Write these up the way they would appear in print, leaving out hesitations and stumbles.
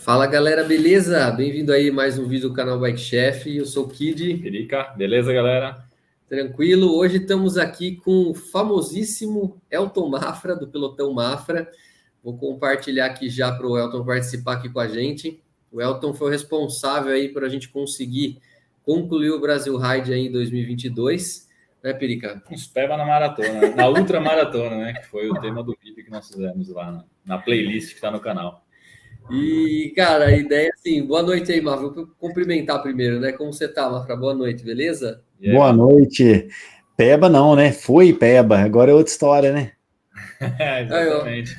Fala galera, beleza? Bem-vindo aí a mais um vídeo do canal Bike Chef. Eu sou o Kid. Perica, beleza, galera? Tranquilo. Hoje estamos aqui com o famosíssimo Elton Mafra, do Pelotão Mafra. Vou compartilhar aqui já para o Elton participar aqui com a gente. O Elton foi o responsável aí para a gente conseguir concluir o Brasil Ride aí em 2022, né, Perica? Uns peba na maratona, na ultramaratona, né? Que foi o tema do vídeo que nós fizemos lá na playlist que está no canal. E, cara, a ideia é assim, boa noite aí, Mafra. Vou cumprimentar primeiro, né? Como você tá, Mafra? Boa noite, beleza? E aí, Boa mano? noite. Peba não, né? Foi Peba. Agora é outra história, né? Aí, ó, Exatamente.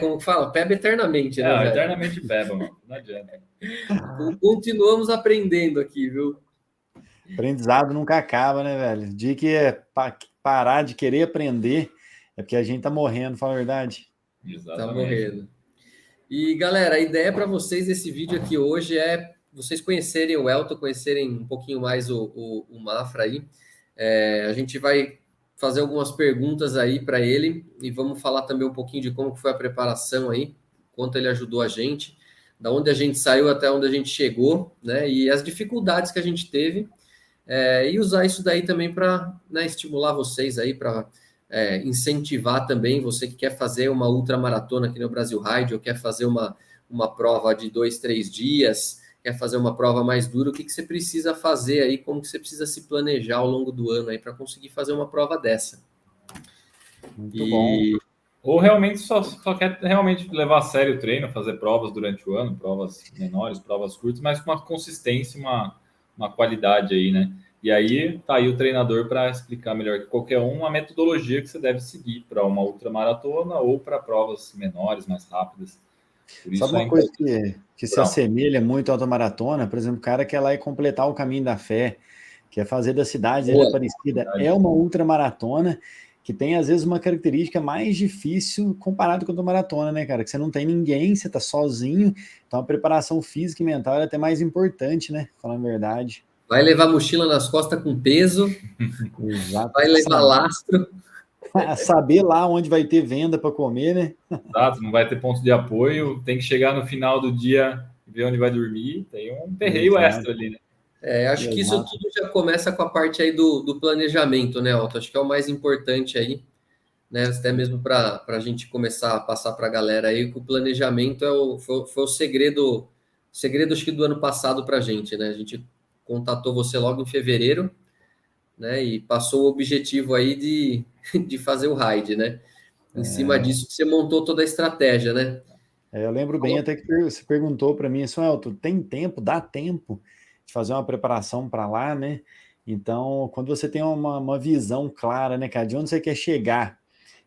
como que fala? Peba eternamente, né, velho? Eternamente peba, mano. Não adianta. Continuamos aprendendo aqui, viu? Aprendizado nunca acaba, né, velho? O dia que parar de querer aprender é porque a gente tá morrendo, fala a verdade. Tá Exatamente. morrendo. E, galera, a ideia para vocês desse vídeo aqui hoje é vocês conhecerem o Elton, conhecerem um pouquinho mais o Mafra aí. A gente vai fazer algumas perguntas aí para ele e vamos falar também um pouquinho de como foi a preparação aí, quanto ele ajudou a gente, da onde a gente saiu até onde a gente chegou, né? E as dificuldades que a gente teve. E usar isso daí também para, né, estimular vocês aí, para incentivar também você que quer fazer uma ultramaratona aqui no Brasil Ride, ou quer fazer uma prova de 2, 3 dias, quer fazer uma prova mais dura, o que você precisa fazer aí, como que você precisa se planejar ao longo do ano aí para conseguir fazer uma prova dessa. Muito bom. Ou realmente só quer realmente levar a sério o treino, fazer provas durante o ano, provas menores, provas curtas, mas com uma consistência, uma qualidade aí, né? E aí tá aí o treinador para explicar melhor que qualquer um a metodologia que você deve seguir para uma ultramaratona ou para provas menores, mais rápidas. Por isso Sabe é uma coisa importante. que se assemelha muito à automaratona? Por exemplo, o cara quer lá e completar o caminho da fé, quer fazer da cidade dele Boa. Aparecida, é uma ultramaratona que tem, às vezes, uma característica mais difícil comparado com a maratona, né, cara? Que você não tem ninguém, você tá sozinho, então a preparação física e mental é até mais importante, né? Falando a verdade. Vai levar mochila nas costas com peso, Exato. vai levar lastro. Saber lá onde vai ter venda para comer, né? Exato, não vai ter ponto de apoio, tem que chegar no final do dia e ver onde vai dormir, tem um perreio Exato. extra ali, né? Acho que isso Exato. tudo já começa com a parte aí do planejamento, né, Otto? Acho que é o mais importante aí, né? Até mesmo para a gente começar a passar para a galera aí, que o planejamento foi o segredo acho que do ano passado para a gente, né? A gente contatou você logo em fevereiro, né? E passou o objetivo aí de fazer o raid, né? Em cima disso, você montou toda a estratégia, né? Eu lembro bem até que você perguntou para mim, assim, Elton, tem tempo, dá tempo de fazer uma preparação para lá, né? Então, quando você tem uma visão clara, né, cara, de onde você quer chegar,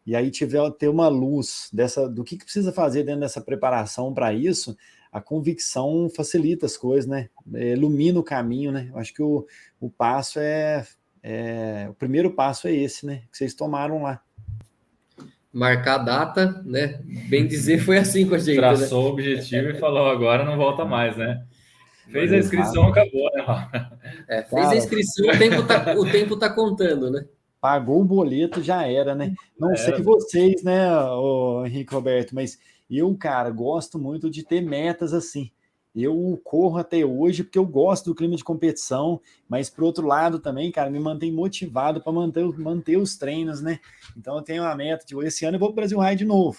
e aí ter uma luz do que precisa fazer dentro dessa preparação para isso, a convicção facilita as coisas, né? Ilumina o caminho, né? Eu acho que o passo o primeiro passo é esse, né? Que vocês tomaram lá. Marcar a data, né? Bem dizer, foi assim com a gente, né? Traçou o objetivo e falou, agora não volta mais, né? Fez a Exato. inscrição, acabou, né? Fez a Cara, inscrição, o tempo tá contando, né? pagou o boleto, já era, né? Não sei Era. vocês, né, o Henrique Roberto, mas eu, cara, gosto muito de ter metas assim. Eu corro até hoje porque eu gosto do clima de competição, mas por outro lado também, cara, me mantém motivado para manter os treinos, né? Então eu tenho uma meta de esse ano eu vou para o Brasil Ride de novo.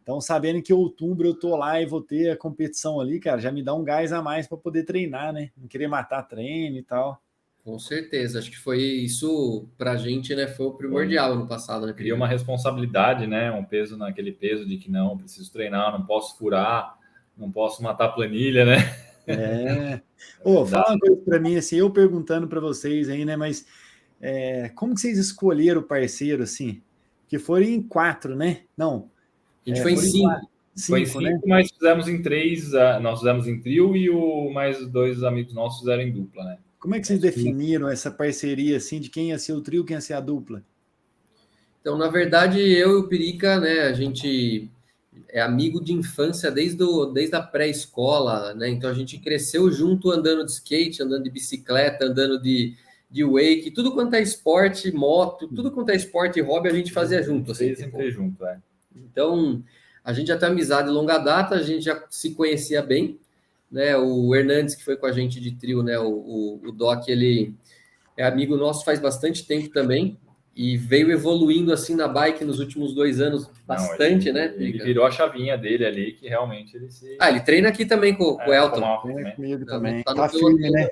Então, sabendo que em outubro eu tô lá e vou ter a competição ali, cara, já me dá um gás a mais para poder treinar, né? Não querer matar treino e tal. Com certeza, acho que foi isso pra gente, né? Foi o primordial no passado, né, Cria Perigo? uma responsabilidade, né? Um peso naquele peso de que não, preciso treinar, não posso furar, não posso matar a planilha, né? Fala uma coisa para mim, assim, eu perguntando para vocês aí, né, mas como que vocês escolheram o parceiro, assim? Que foram em 4, né? Não, A gente foi em foram em 5. Foi em 5, né? 5, mas fizemos em 3, nós fizemos em trio e mais 2 amigos nossos fizeram em dupla, né? Como é que vocês definiram essa parceria, assim, de quem ia ser o trio, quem ia ser a dupla? Então, na verdade, eu e o Perica, né, a gente é amigo de infância desde a pré-escola, né? Então a gente cresceu junto andando de skate, andando de bicicleta, andando de wake, tudo quanto é esporte, moto, tudo quanto é esporte e hobby, a gente fazia junto, assim, Fez tipo. sempre junto, Então, a gente já tem amizade de longa data, a gente já se conhecia bem, né? O Hernandes, que foi com a gente de trio, né? O Doc, ele é amigo nosso faz bastante tempo também e veio evoluindo assim na bike nos últimos 2 anos bastante, né? Ele virou a chavinha dele ali, que realmente ele se... ele treina aqui também com o Elton. Treina comigo também. Tá Tá firme, né?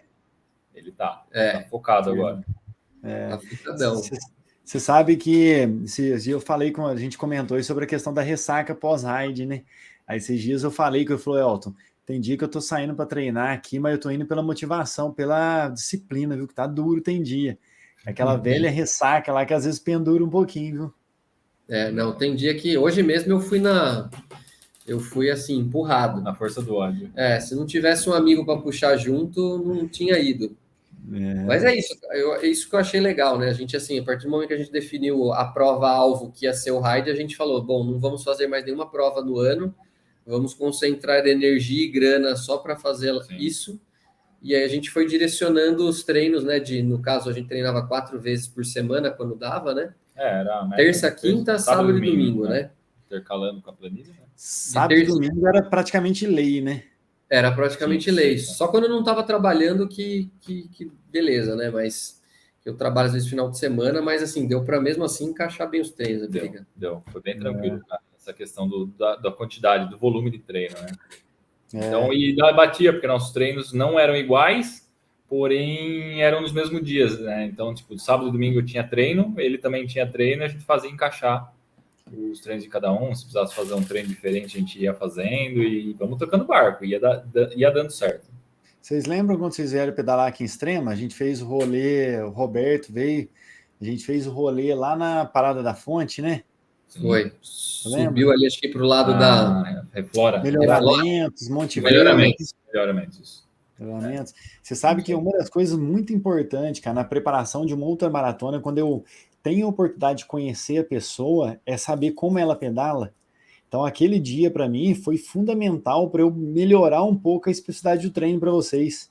Ele tá focado agora. Tá focadão. Você sabe que eu falei a gente comentou sobre a questão da ressaca pós-ride, né? Aí esses dias eu falei que eu falei, Elton, tem dia que eu tô saindo para treinar aqui, mas eu tô indo pela motivação, pela disciplina, viu? Que tá duro, tem dia. Aquela velha ressaca lá que às vezes pendura um pouquinho, viu? Não, tem dia que hoje mesmo eu fui assim, empurrado. Na força do ódio. Se não tivesse um amigo para puxar junto, não tinha ido. Mas é isso, é isso que eu achei legal, né? A gente, assim, a partir do momento que a gente definiu a prova-alvo que ia ser o Ride, a gente falou, bom, não vamos fazer mais nenhuma prova no ano, vamos concentrar energia e grana só para fazer isso. E aí a gente foi direcionando os treinos, né? No caso, a gente treinava 4 vezes por semana, quando dava, né? Era terça, quinta, sábado e domingo, né? Intercalando com a planilha, né? Sábado e domingo era praticamente lei, né? Era praticamente lei. Só quando eu não estava trabalhando que beleza, né? Mas eu trabalho às vezes final de semana, mas assim, deu para mesmo assim encaixar bem os treinos. Deu. Foi bem tranquilo, cara. Essa questão da quantidade, do volume de treino, né? Então, e batia, porque nossos treinos não eram iguais, porém eram nos mesmos dias, né? Então, tipo, sábado e domingo eu tinha treino, ele também tinha treino, a gente fazia encaixar os treinos de cada um. Se precisasse fazer um treino diferente, a gente ia fazendo e vamos tocando barco, ia dando certo. Vocês lembram quando vocês vieram pedalar aqui em Extrema? A gente fez o rolê, o Roberto veio, a gente fez o rolê lá na Parada da Fonte, né? Foi. Subiu ali, acho que para o lado da Reflora. Melhoramentos, Monte Melhoramentos. Você sabe que uma das coisas muito importantes, cara, na preparação de uma ultramaratona, quando eu tenho a oportunidade de conhecer a pessoa, é saber como ela pedala. Então, aquele dia, para mim, foi fundamental para eu melhorar um pouco a especificidade do treino para vocês.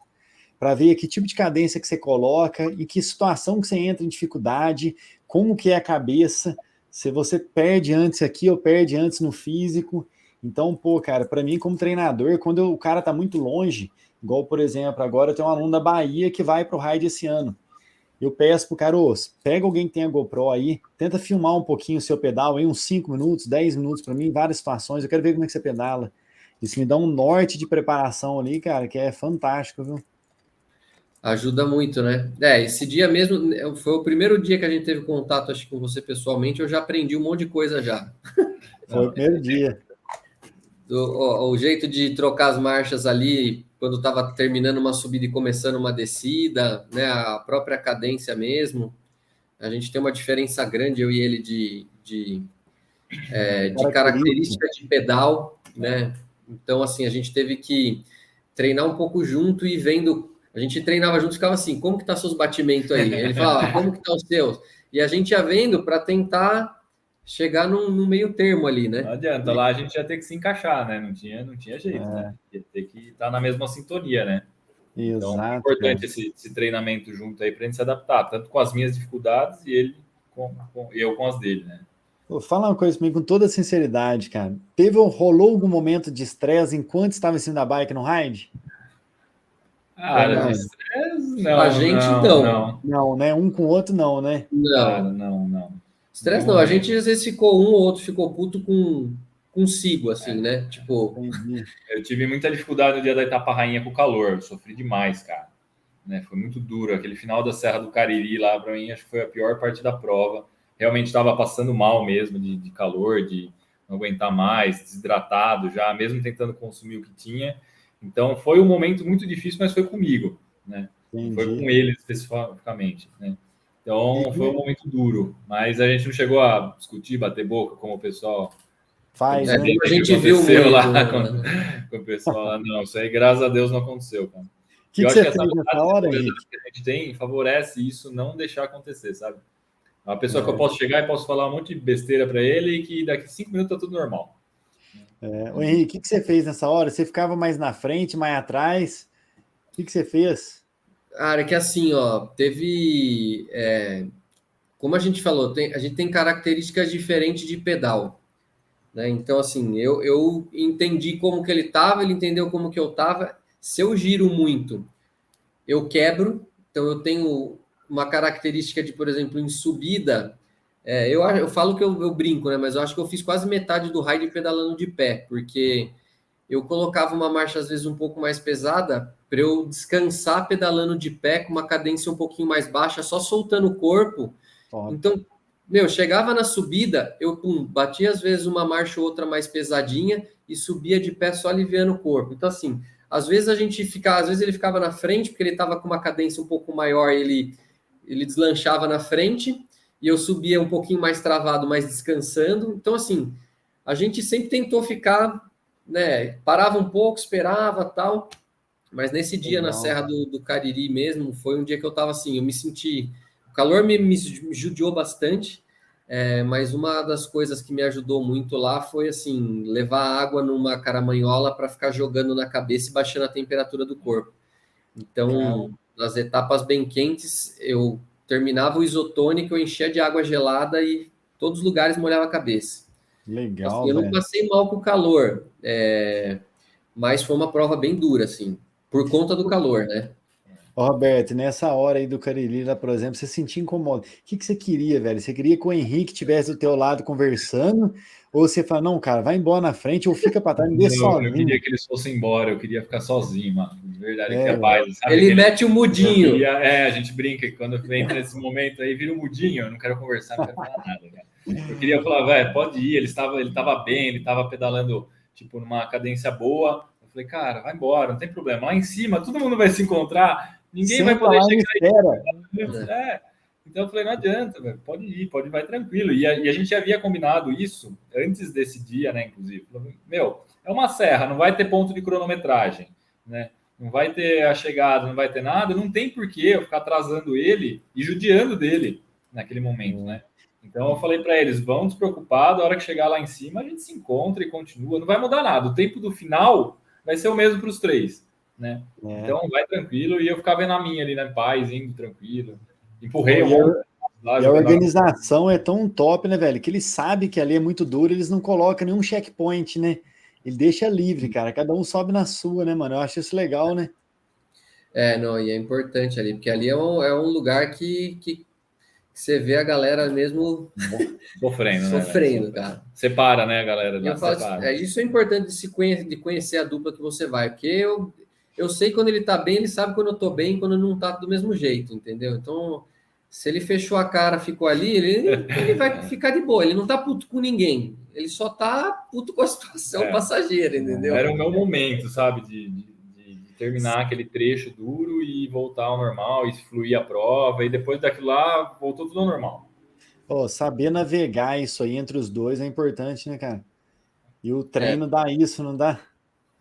Para ver que tipo de cadência que você coloca, em que situação que você entra em dificuldade, como que é a cabeça, se você perde antes aqui ou perde antes no físico. Então, pô, cara, para mim, como treinador, quando o cara tá muito longe, igual, por exemplo, agora eu tenho um aluno da Bahia que vai pro Ride esse ano. Eu peço pro cara, pega alguém que tenha GoPro aí, tenta filmar um pouquinho o seu pedal aí, uns 5 minutos, 10 minutos para mim, em várias situações, eu quero ver como é que você pedala. Isso me dá um norte de preparação ali, cara, que é fantástico, viu? Ajuda muito, né? Esse dia mesmo foi o primeiro dia que a gente teve contato, acho que com você pessoalmente, eu já aprendi um monte de coisa já. Foi o primeiro dia. O jeito de trocar as marchas ali, quando estava terminando uma subida e começando uma descida, né? A própria cadência mesmo. A gente tem uma diferença grande, eu e ele, de característica de pedal, né? Então, assim, a gente teve que treinar um pouco junto e vendo. A gente treinava junto e ficava assim, como que tá seus batimentos aí? Ele falava, como que tá os seus? E a gente ia vendo para tentar chegar no meio termo ali, né? Não adianta, lá a gente ia ter que se encaixar, né? Não tinha jeito, né? Ia ter que estar na mesma sintonia, né? Exato, então, é importante esse treinamento junto aí para a gente se adaptar, tanto com as minhas dificuldades e ele eu com as dele, né? Vou falar uma coisa comigo com toda sinceridade, cara. Rolou algum momento de estresse enquanto estava em cima da bike no ride? Cara, estresse não. A gente não. Não, né? Um com o outro não, né? Não. Cara, não. Estresse não. A gente às vezes ficou um ou outro ficou puto consigo, assim, né? Tipo. Eu tive muita dificuldade no dia da etapa rainha com o calor. Eu sofri demais, cara. Né? Foi muito duro. Aquele final da Serra do Cariri lá, para mim, acho que foi a pior parte da prova. Realmente estava passando mal mesmo de calor, de não aguentar mais, desidratado já, mesmo tentando consumir o que tinha. Então, foi um momento muito difícil, mas foi comigo, né? Não foi com ele especificamente, né? Então, foi um momento duro. Mas a gente não chegou a discutir, bater boca, como o pessoal... Faz, né? A gente viu muito, lá com o pessoal lá. Não, isso aí, graças a Deus, não aconteceu, cara. O que você fez nessa hora, Henrique? Que a gente tem favorece isso, não deixar acontecer, sabe? Uma pessoa que eu posso chegar e posso falar um monte de besteira para ele e que daqui 5 minutos tá tudo normal. Ô Henrique, o que você fez nessa hora? Você ficava mais na frente, mais atrás? O que você fez? Cara, que assim, ó, teve... como a gente falou, a gente tem características diferentes de pedal. né? Então, assim, eu entendi como que ele estava, ele entendeu como que eu estava. Se eu giro muito, eu quebro. Então, eu tenho uma característica de, por exemplo, em subida, eu falo que eu brinco, né? Mas eu acho que eu fiz quase metade do ride pedalando de pé, porque eu colocava uma marcha às vezes um pouco mais pesada para eu descansar pedalando de pé com uma cadência um pouquinho mais baixa, só soltando o corpo. Top. Então, meu, chegava na subida, eu batia às vezes uma marcha ou outra mais pesadinha e subia de pé só aliviando o corpo. Então, assim, às vezes às vezes ele ficava na frente, porque ele estava com uma cadência um pouco maior, ele deslanchava na frente, e eu subia um pouquinho mais travado, mais descansando. Então, assim, a gente sempre tentou ficar, né? Parava um pouco, esperava tal. Mas nesse dia na Legal. Serra do Cariri mesmo, foi um dia que eu estava assim, eu me senti. O calor me judiou bastante, mas uma das coisas que me ajudou muito lá foi assim, levar água numa caramanhola para ficar jogando na cabeça e baixando a temperatura do corpo. Cara, Então, nas etapas bem quentes, eu terminava o isotônico, eu enchia de água gelada e todos os lugares molhava a cabeça. Assim, legal, eu não velho. passei mal com o calor, mas foi uma prova bem dura, assim, por conta do calor, né? Ô, Roberto, nessa hora aí do Cariri, lá, por exemplo, você se sentia incomodado. O que que você queria, velho? Você queria que o Henrique estivesse do teu lado conversando? Ou você fala, não, cara, vai embora na frente ou fica para trás, me deixa Não, eu queria sozinho. que eles fossem embora, eu queria ficar sozinho, mano. De verdade, eu queria É, paz, sabe? Ele mete o Eu mudinho. queria, a gente brinca que quando entra nesse momento aí, vira um mudinho, eu não quero conversar, não quero falar nada, cara. Eu queria falar, velho, pode ir, ele tava bem, ele estava pedalando, tipo, numa cadência boa. Eu falei, cara, vai embora, não tem problema. Lá em cima, todo mundo vai se encontrar, ninguém vai senta poder lá e me chegar espera. aí. Então eu falei, não adianta, velho, pode ir, pode ir, vai tranquilo. E a gente já havia combinado isso antes desse dia, né, inclusive. Meu, é uma serra, não vai ter ponto de cronometragem, né? Não vai ter a chegada, não vai ter nada, não tem porquê eu ficar atrasando ele e judiando dele naquele momento, né? Então eu falei para eles, vão despreocupados, a hora que chegar lá em cima a gente se encontra e continua, não vai mudar nada. O tempo do final vai ser o mesmo para os três, né? É. Então vai tranquilo e eu ficava na minha ali, né, paz, indo tranquilo. Empurrei Pô, um monte lá, e a jogando água. organização é tão top, né, velho? Que ele sabe que ali é muito duro, eles não colocam nenhum checkpoint, né? Ele deixa livre, cara. Cada um sobe na sua, né, mano? Eu acho isso legal, né? Não, e é importante ali, porque ali é um lugar que você vê a galera mesmo Sofrendo, né, velho? sofrendo, Sofrendo. cara. Separa, né, galera? E eu Lá, falo, separa. isso é importante de conhecer a dupla que você vai, porque eu sei quando ele tá bem, ele sabe quando eu tô bem, quando não tá do mesmo jeito, entendeu? Então, se ele fechou a cara, ficou ali, ele vai ficar de boa, ele não tá puto com ninguém, ele só tá puto com a situação É, passageira, entendeu? era o meu momento, sabe? De terminar aquele trecho duro e voltar ao normal e fluir a prova. E depois daquilo lá, voltou tudo ao normal. Pô, saber navegar isso aí entre os dois é importante, né, cara? E o É, treino dá isso, não dá? dá.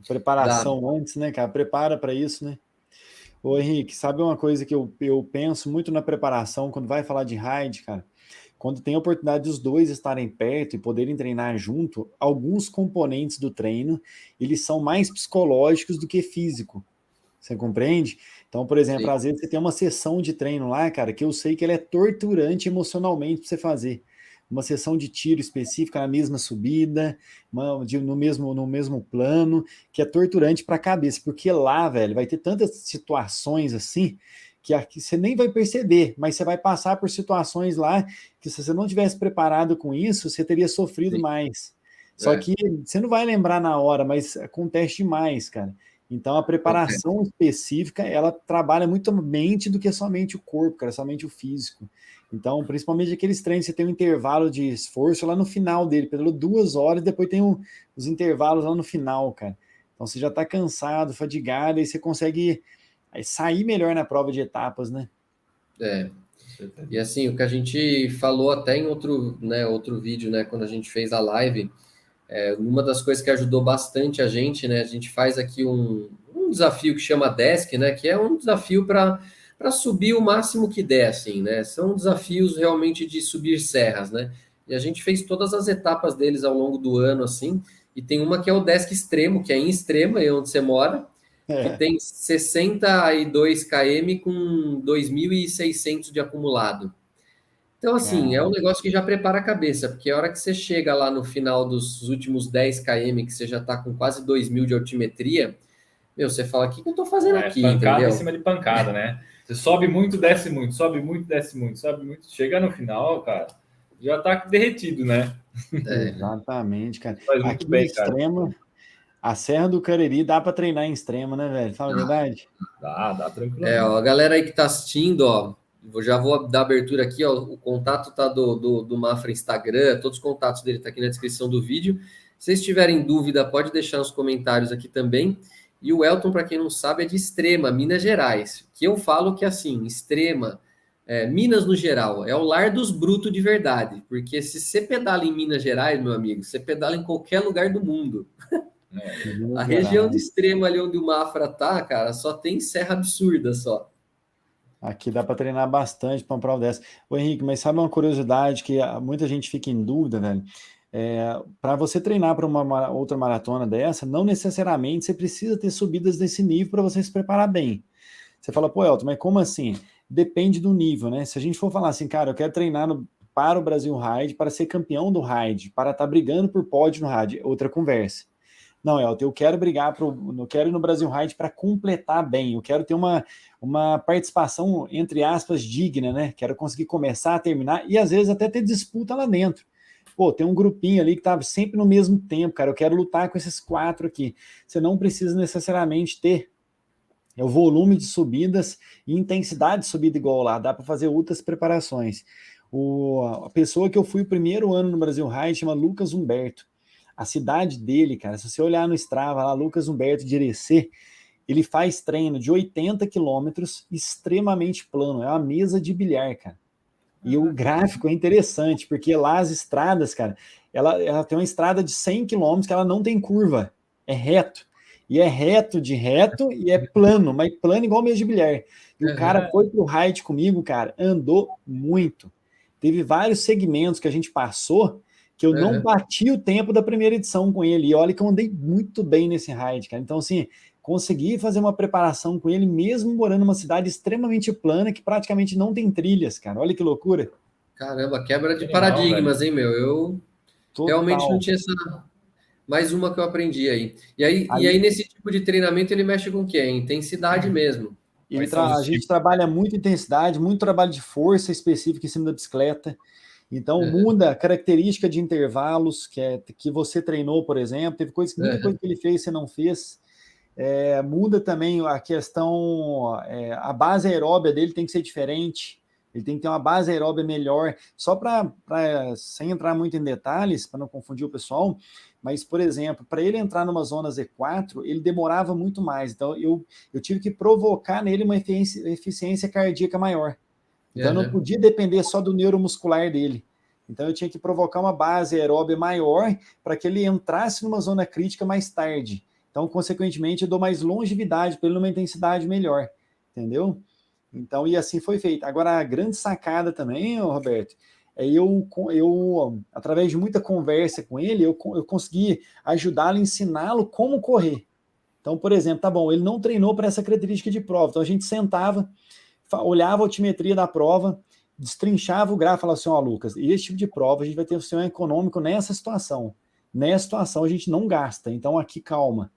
Preparação antes, né, cara? Prepara para isso, né? Ô, Henrique, sabe uma coisa que eu penso muito na preparação quando vai falar de ride, cara? Quando tem a oportunidade dos dois estarem perto e poderem treinar junto, alguns componentes do treino, eles são mais psicológicos do que físico. Você compreende? Então, por exemplo, Sim. às vezes você tem uma sessão de treino lá, cara, que eu sei que ela é torturante emocionalmente para você fazer. Uma sessão de tiro específica na mesma subida, no mesmo plano, que é torturante para a cabeça, porque lá, velho, vai ter tantas situações assim que aqui você nem vai perceber, mas você vai passar por situações lá que se você não tivesse preparado com isso, você teria sofrido Sim. mais. Só É, que você não vai lembrar na hora, mas acontece demais, cara. Então, a acontece. preparação específica, ela trabalha muito a mente do que somente o corpo, cara, somente o físico. Então, principalmente aqueles treinos, você tem um intervalo de esforço lá no final dele, pelo 2 horas, depois tem os intervalos lá no final, cara. Então, você já está cansado, fadigado, e você consegue sair melhor na prova de etapas, né? É. E assim, o que a gente falou até em outro vídeo, né, quando a gente fez a live, uma das coisas que ajudou bastante a gente, né, a gente faz aqui um desafio que chama Desk, né, que é um desafio para subir o máximo que der, assim, né, são desafios realmente de subir serras, né, e a gente fez todas as etapas deles ao longo do ano, assim, e tem uma que é o Desk Extremo, que é em Extrema, é onde você mora, que É, tem 62 km com 2.600 de acumulado. Então, assim, é um negócio que já prepara a cabeça, porque a hora que você chega lá no final dos últimos 10 km, que você já tá com quase 2.000 de altimetria, meu, você fala, o que que eu tô fazendo É aqui, pancada em entendeu? cima de pancada, né? Você sobe muito, desce muito, sobe muito, desce muito, sobe muito. Chega no final, cara, já tá derretido, né? Exatamente, cara. Faz muito Aqui em bem, cara. Extrema, a Serra do Cariri dá para treinar em Extrema, né, velho? Fala a verdade. Dá Ó, tranquilamente. a galera aí que tá assistindo, ó, já vou dar abertura aqui, ó, o contato tá do Mafra Instagram, todos os contatos dele tá aqui na descrição do vídeo. Se vocês tiverem dúvida, pode deixar nos comentários aqui também. E o Elton, para quem não sabe, é de Extrema, Minas Gerais. Que eu falo que, assim, Extrema, Minas no geral, é o lar dos brutos de verdade. Porque se você pedala em Minas Gerais, meu amigo, você pedala em qualquer lugar do mundo. A Minas região de Gerais. Extrema, ali onde o Mafra tá, cara, só tem serra absurda só. Aqui dá para treinar bastante para uma prova dessa. Ô Henrique, mas sabe uma curiosidade que muita gente fica em dúvida, velho? Para você treinar para uma outra maratona dessa, não necessariamente você precisa ter subidas desse nível para você se preparar bem. Você fala, pô, Elton, mas como assim? Depende do nível, né? Se a gente for falar assim, cara, eu quero treinar para o Brasil Ride, para ser campeão do Ride, para estar brigando por pódio no Ride, outra conversa. Não, Elton, eu quero eu quero ir no Brasil Ride para completar bem, eu quero ter uma participação, entre aspas, digna, né? Quero conseguir começar, terminar e às vezes até ter disputa lá dentro. Pô, tem um grupinho ali que tá sempre no mesmo tempo, cara. Eu quero lutar com esses 4 aqui. Você não precisa necessariamente ter o volume de subidas e intensidade de subida igual lá. Dá para fazer outras preparações. A pessoa que eu fui o primeiro ano no Brasil Ride chama Lucas Humberto. A cidade dele, cara, se você olhar no Strava lá, Lucas Humberto de Irecê, ele faz treino de 80 quilômetros extremamente plano. É uma mesa de bilhar, cara. E o gráfico é interessante, porque lá as estradas, cara, ela tem uma estrada de 100 quilômetros que ela não tem curva, é reto. E é reto de reto e é plano, mas plano igual mesa de bilhar. E o cara foi pro ride comigo, cara, andou muito. Teve vários segmentos que a gente passou que eu não bati o tempo da primeira edição com ele. E olha que eu andei muito bem nesse ride, cara. Então, assim, consegui fazer uma preparação com ele, mesmo morando numa cidade extremamente plana, que praticamente não tem trilhas, cara. Olha que loucura. Caramba, quebra de Animal, velho. paradigmas, hein, meu? Eu realmente não Total. tinha essa. Mais uma que eu aprendi aí. E aí, Aí nesse tipo de treinamento, ele mexe com o quê? Intensidade mesmo. Quais são a os gente tipos? trabalha muito intensidade, muito trabalho de força específica em cima da bicicleta. Então muda a característica de intervalos que você treinou, por exemplo. Teve muita coisa que ele fez e você não fez. Muda também a questão, a base aeróbia dele tem que ser diferente, ele tem que ter uma base aeróbia melhor, só sem entrar muito em detalhes, para não confundir o pessoal, mas, por exemplo, para ele entrar numa zona Z4, ele demorava muito mais, então eu tive que provocar nele uma eficiência cardíaca maior, então eu não podia depender só do neuromuscular dele, então eu tinha que provocar uma base aeróbia maior para que ele entrasse numa zona crítica mais tarde. Então, consequentemente, eu dou mais longevidade para ele numa intensidade melhor, entendeu? Então, e assim foi feito. Agora, a grande sacada também, Roberto, através de muita conversa com ele, eu consegui ajudá-lo, ensiná-lo como correr. Então, por exemplo, tá bom, ele não treinou para essa característica de prova, então a gente sentava, olhava a altimetria da prova, destrinchava o gráfico e falava assim, ó, Lucas, esse tipo de prova a gente vai ter um sistema econômico nessa situação. Nessa situação a gente não gasta, então aqui calma.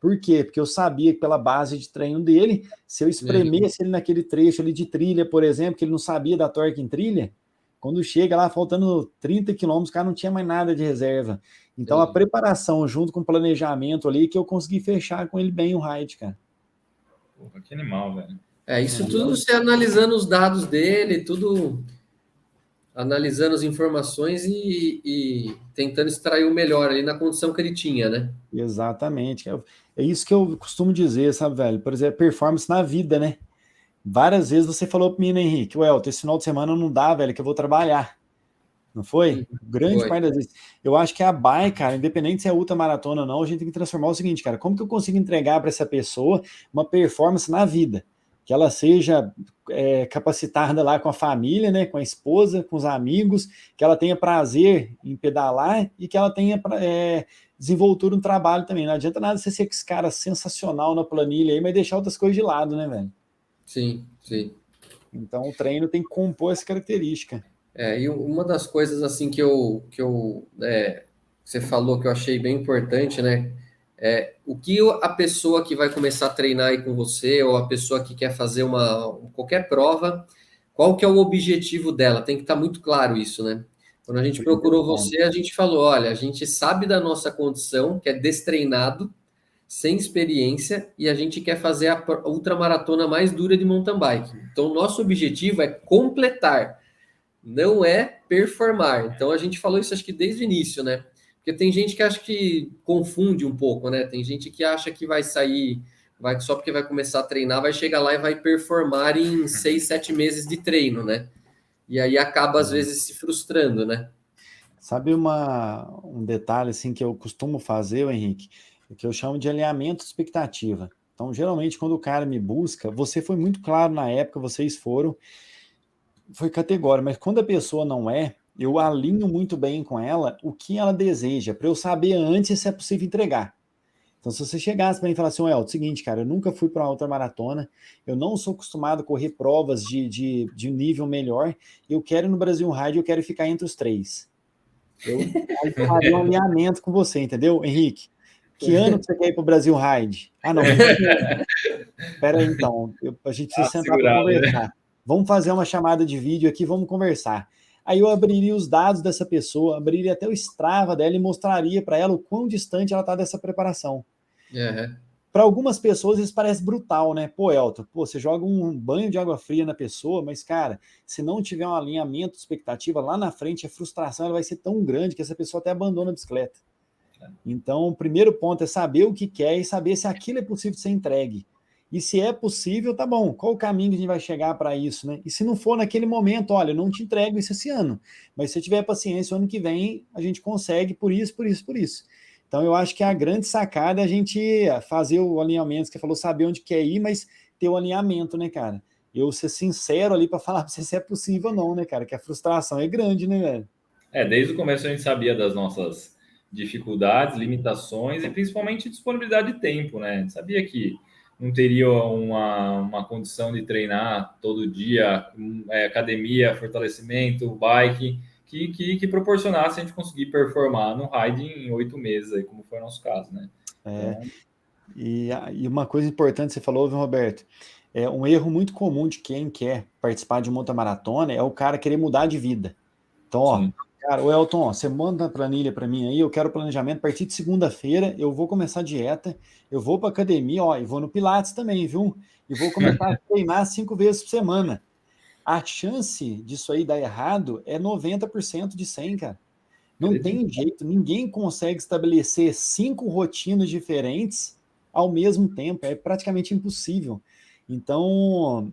Por quê? Porque eu sabia que pela base de treino dele, se eu espremesse ele naquele trecho ali de trilha, por exemplo, que ele não sabia da torque em trilha, quando chega lá faltando 30 quilômetros, o cara não tinha mais nada de reserva. Então a preparação junto com o planejamento ali que eu consegui fechar com ele bem o ride, cara. Porra, que animal, velho. Isso tudo você analisando os dados dele, tudo analisando as informações e tentando extrair o melhor ali na condição que ele tinha, né? Exatamente. É isso que eu costumo dizer, sabe, velho? Por exemplo, performance na vida, né? Várias vezes você falou para mim, né, Henrique, Elton, esse final de semana não dá, velho, que eu vou trabalhar. Não foi? Grande Foi. parte das vezes. Eu acho que a bike, cara, independente se é ultramaratona ou não, a gente tem que transformar o seguinte, cara, como que eu consigo entregar para essa pessoa uma performance na vida? Que ela seja capacitada lá com a família, né, com a esposa, com os amigos, que ela tenha prazer em pedalar e que ela tenha desenvoltura no trabalho também. Não adianta nada você ser esse cara sensacional na planilha aí, mas deixar outras coisas de lado, né, velho? Sim, sim. Então o treino tem que compor essa característica. E uma das coisas assim você falou que eu achei bem importante, né? O que a pessoa que vai começar a treinar aí com você, ou a pessoa que quer fazer qualquer prova, qual que é o objetivo dela? Tem que estar muito claro isso, né? Quando a gente Primeiro procurou ponto. você, a gente falou, olha, a gente sabe da nossa condição, que é destreinado, sem experiência, e a gente quer fazer a ultramaratona mais dura de mountain bike. Então, nosso objetivo é completar, não é performar. Então a gente falou isso acho que desde o início, né? Porque tem gente que acha que confunde um pouco, né? Tem gente que acha que vai sair, vai só porque vai começar a treinar, vai chegar lá e vai performar em 6, 7 meses de treino, né? E aí acaba às vezes se frustrando, né? Sabe um detalhe assim que eu costumo fazer, Henrique, que eu chamo de alinhamento de expectativa. Então, geralmente, quando o cara me busca, você foi muito claro na época, vocês foram, foi categórico, mas quando a pessoa não é, eu alinho muito bem com ela o que ela deseja, para eu saber antes se é possível entregar. Então, se você chegasse para mim e falasse assim, é o seguinte, cara, eu nunca fui para uma outra maratona, eu não sou acostumado a correr provas de nível melhor, eu quero ir no Brasil Ride, eu quero ficar entre os três. Aí eu faria um alinhamento com você, entendeu, Henrique? Que ano que você quer ir para o Brasil Ride? Ah, não, 21. Espera aí, então. A gente precisa sentar para Segurado, né? conversar. Vamos fazer uma chamada de vídeo aqui, vamos conversar. Aí eu abriria os dados dessa pessoa, abriria até o Strava dela e mostraria para ela o quão distante ela está dessa preparação. Uhum. Para algumas pessoas isso parece brutal, né? Pô, Elton, você joga um banho de água fria na pessoa, mas, cara, se não tiver um alinhamento de expectativa, lá na frente a frustração ela vai ser tão grande que essa pessoa até abandona a bicicleta. Então, o primeiro ponto é saber o que quer e saber se aquilo é possível de ser entregue. E se é possível, tá bom, qual o caminho que a gente vai chegar para isso, né? E se não for naquele momento, olha, eu não te entrego isso esse ano, mas se tiver paciência, o ano que vem a gente consegue por isso, por isso, por isso. Então, eu acho que a grande sacada é a gente fazer o alinhamento, que você falou, saber onde quer ir, mas ter o alinhamento, né, cara? Eu ser sincero ali para falar para você se é possível ou não, né, cara? Que a frustração é grande, né, velho? Desde o começo a gente sabia das nossas dificuldades, limitações e principalmente disponibilidade de tempo, né? A gente sabia que não teria uma condição de treinar todo dia, academia, fortalecimento, bike, que proporcionasse a gente conseguir performar no ride em 8 meses, aí, como foi o nosso caso, né? É, Então, e uma coisa importante que você falou, viu, Roberto? É um erro muito comum de quem quer participar de uma maratona é o cara querer mudar de vida. Então, ó, sim. cara, o Elton, ó, você manda a planilha para mim aí, eu quero planejamento a partir de segunda-feira, eu vou começar a dieta, eu vou para academia, ó, e vou no Pilates também, viu? E vou começar a treinar 5 vezes por semana. A chance disso aí dar errado é 90% de 100, cara. Não Acredito. tem jeito, ninguém consegue estabelecer 5 rotinas diferentes ao mesmo tempo, é praticamente impossível. Então,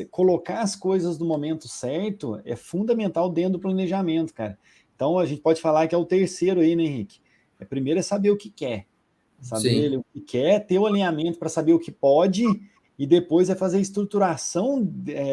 colocar as coisas no momento certo é fundamental dentro do planejamento, cara. Então, a gente pode falar que é o terceiro aí, né, Henrique? Primeiro é saber o que quer, saber Sim. o que quer, ter o alinhamento para saber o que pode, e depois é fazer a estruturação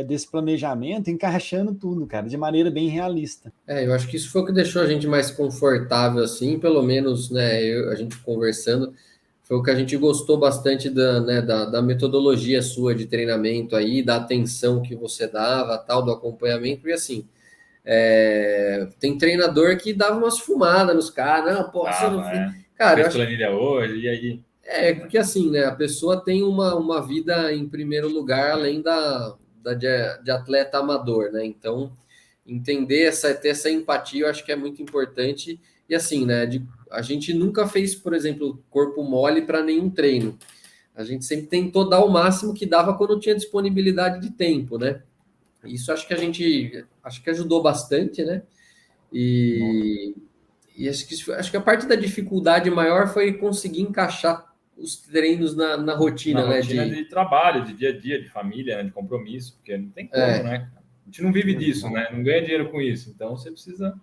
desse planejamento, encaixando tudo, cara, de maneira bem realista. Eu acho que isso foi o que deixou a gente mais confortável, assim, pelo menos, né, a gente conversando, foi o que a gente gostou bastante da metodologia sua de treinamento aí, da atenção que você dava, tal, do acompanhamento, e assim, tem treinador que dava umas fumadas nos caras, não, pô, você não Tava, fez. né? Cara, eu Fez acho planilha hoje, e aí? porque assim, né, a pessoa tem uma vida em primeiro lugar, além de atleta amador, né, então entender ter essa empatia, eu acho que é muito importante. E assim, né? A gente nunca fez, por exemplo, corpo mole para nenhum treino. A gente sempre tentou dar o máximo que dava quando tinha disponibilidade de tempo, né? Isso acho que ajudou bastante, né? E, e acho que a parte da dificuldade maior foi conseguir encaixar os treinos na Na rotina, né? rotina de trabalho, de dia a dia, de família, né, de compromisso, porque não tem como, É, né? A gente não vive disso, né? Não ganha dinheiro com isso, então você precisa.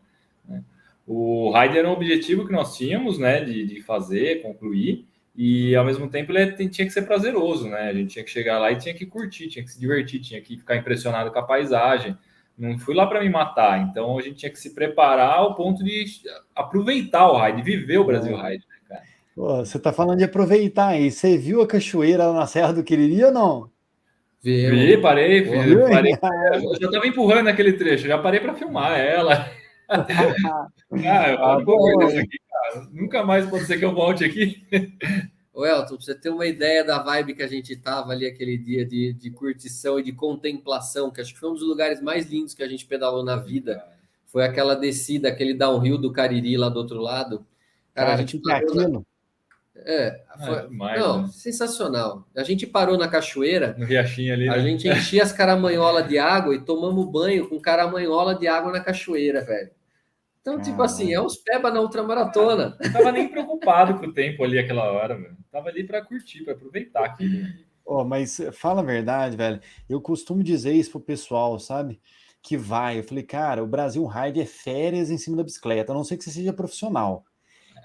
Né? O Rider era um objetivo que nós tínhamos, né, de fazer, concluir, e ao mesmo tempo tinha que ser prazeroso, né? A gente tinha que chegar lá e tinha que curtir, tinha que se divertir, tinha que ficar impressionado com a paisagem. Não fui lá para me matar, então a gente tinha que se preparar ao ponto de aproveitar o Rider, viver o Brasil Rider, né, cara? Pô, você está falando de aproveitar aí. Você viu a cachoeira lá na Serra do Quiriri ou não? Vi, parei, Porra. parei. Eu já tava empurrando aquele trecho, já parei para filmar ela. Eu Ah, não vou perder bom, isso aqui, cara. Nunca mais pode ser que eu volte aqui. Ô, Elton, pra você ter uma ideia da vibe que a gente tava ali aquele dia de curtição e de contemplação, que acho que foi um dos lugares mais lindos que a gente pedalou na vida, foi aquela descida, aquele downhill do Cariri lá do outro lado. Cara, a cara, o gente que é parou na... aquilo? Demais, Não, né? sensacional. A gente parou na cachoeira, No riachinho ali, a né? gente enchia as caramanholas de água e tomamos banho com caramanhola de água na cachoeira, velho. Então, tipo assim, é Caralho. uns peba na ultramaratona. Não tava nem preocupado com o tempo ali aquela hora, velho. Tava ali para curtir, para aproveitar aquilo. Oh, mas fala a verdade, velho. Eu costumo dizer isso pro pessoal, sabe? Que vai. Eu falei, cara, o Brasil Ride é férias em cima da bicicleta, a não ser que você seja profissional.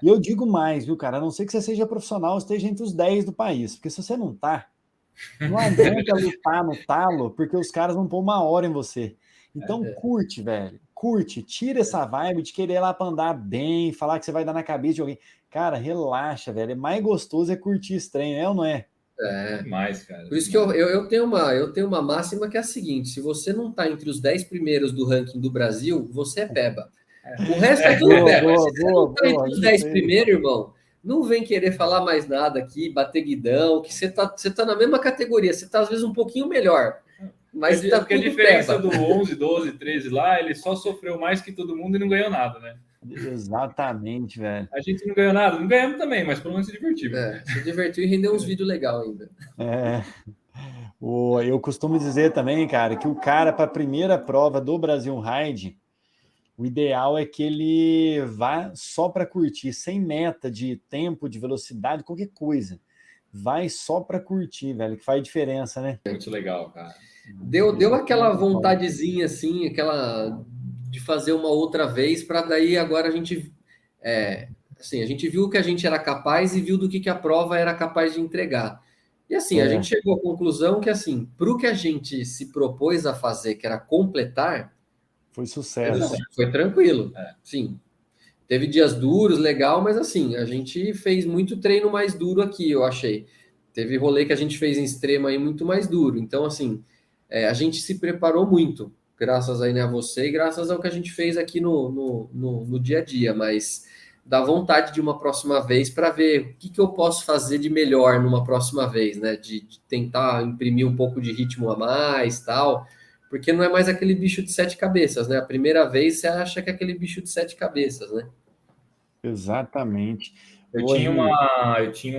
E eu digo mais, viu, cara? A não ser que você seja profissional, esteja entre os 10 do país. Porque se você não tá, não adianta lutar no talo, porque os caras vão pôr 1 hora em você. Então curte, velho. Curte. Tira essa vibe de querer ir lá pra andar bem, falar que você vai dar na cabeça de alguém. Cara, relaxa, velho. É mais gostoso é curtir esse trem, é ou não é? Demais, cara. Por isso que Demais. eu tenho uma máxima que é a seguinte: se você não está entre os 10 primeiros do ranking do Brasil, você é peba. O resto é tudo Boa, peba. boa, Se você não boa, está entre boa. os 10 Gostei. primeiros, irmão, não vem querer falar mais nada aqui, bater guidão, que você tá na mesma categoria, você está às vezes um pouquinho melhor, mas tá Porque a tudo diferença peba. do 11, 12, 13 lá, ele só sofreu mais que todo mundo e não ganhou nada, né? Exatamente, velho. A gente não ganhou nada, não ganhamos também, mas pelo menos se divertimos. Se divertiu e rendeu uns vídeos legais ainda. É, eu costumo dizer também, cara, que o cara, para a primeira prova do Brasil Ride, o ideal é que ele vá só para curtir, sem meta de tempo, de velocidade, qualquer coisa. Vai só para curtir, velho, que faz diferença, né? Muito legal, cara. Deu aquela Muito bom. vontadezinha assim, aquela de fazer uma outra vez, para daí agora a gente assim, a gente viu que a gente era capaz e viu do que a prova era capaz de entregar. E assim, a gente É, chegou à conclusão que assim, para o que a gente se propôs a fazer, que era completar, foi sucesso. foi tranquilo. Sim, teve dias duros, legal, mas assim, a gente fez muito treino mais duro aqui, eu achei. Teve rolê que a gente fez em extrema aí muito mais duro. Então, assim, a gente se preparou muito, graças aí, né, a você e graças ao que a gente fez aqui no dia a dia, mas dá vontade de uma próxima vez para ver o que eu posso fazer de melhor numa próxima vez, né? De tentar imprimir um pouco de ritmo a mais, tal, porque não é mais aquele bicho de 7 cabeças, né? A primeira vez você acha que é aquele bicho de 7 cabeças, né? Exatamente. Eu Ô, tinha Henrique,